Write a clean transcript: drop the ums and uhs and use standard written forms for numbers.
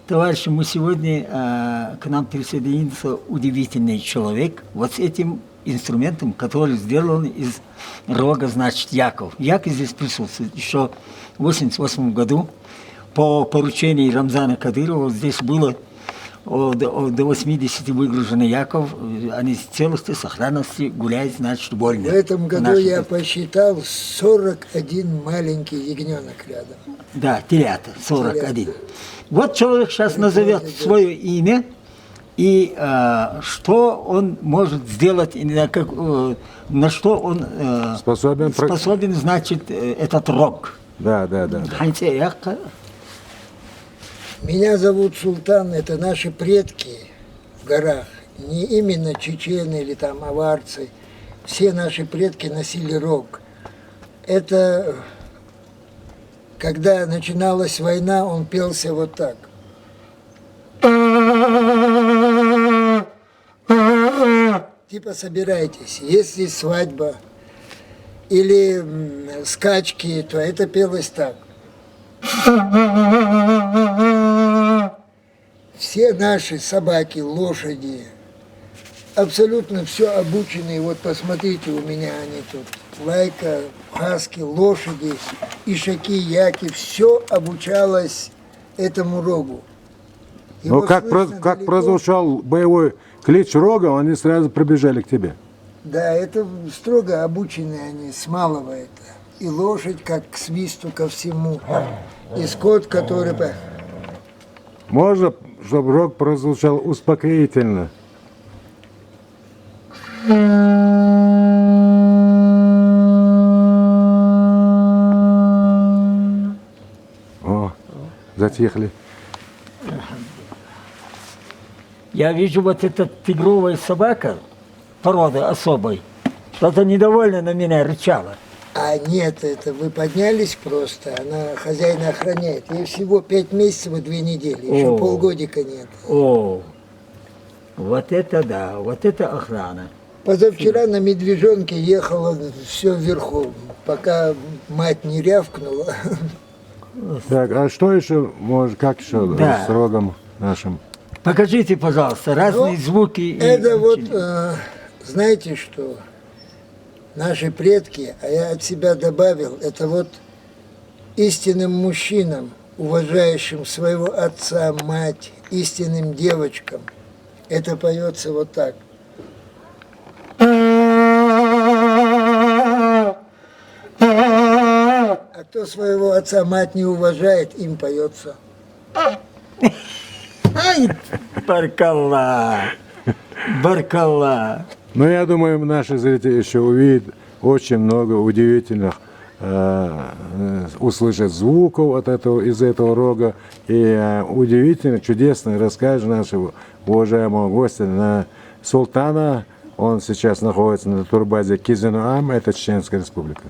Товарищи, мы сегодня к нам присоединился удивительный человек вот с этим инструментом, который сделан из рога, значит, Яков. Яков здесь присутствует. Еще в 1988 году по поручению Рамзана Кадырова здесь было до 80 выгружено Яков. Они в целости, сохранности гуляют, значит, вольно. В этом году я посчитал 41 маленький ягненок рядом. Да, телята, 41. Вот человек сейчас назовет свое имя и что он может сделать, на что он способен, значит, этот рог. Да. Меня зовут Султан, это наши предки в горах, не именно чечены или там аварцы. Все наши предки носили рог. Это, когда начиналась война, он пелся вот так. Типа собирайтесь, если свадьба или скачки, то это пелось так. Все наши собаки, лошади, абсолютно все обученные. Вот посмотрите, у меня они тут. Лайка, хаски, лошади, ишаки, яки. Все обучалось этому рогу. Но как прозвучал боевой клич рога, они сразу прибежали к тебе. Да, это строго обученные они, с малого это. И лошадь как к свисту, ко всему. И скот, который... Можно, чтобы рог прозвучал успокоительно? О, затихли. Я вижу, вот эта тигровая собака, породы особой, что-то недовольно на меня рычала. А нет, это вы поднялись просто, она хозяина охраняет. Ей всего 5 месяцев и 2 недели, еще полгодика нет. О, вот это да, вот это охрана. Позавчера на медвежонке ехала все вверху, пока мать не рявкнула. Так, а что еще, может, как еще с рогом нашим? Покажите, пожалуйста, разные звуки. Это вот, знаете что, наши предки, а я от себя добавил, это вот истинным мужчинам, уважающим своего отца, мать, истинным девочкам, это поется вот так. А кто своего отца, мать не уважает, им поется. Ай, баркалла, баркалла. Но я думаю, наши зрители еще увидят очень много удивительных, услышат звуков из этого рога. И удивительно, чудесно расскажет нашего уважаемого гостя на Султана. Он сейчас находится на турбазе Кизенуам, это Чеченская республика.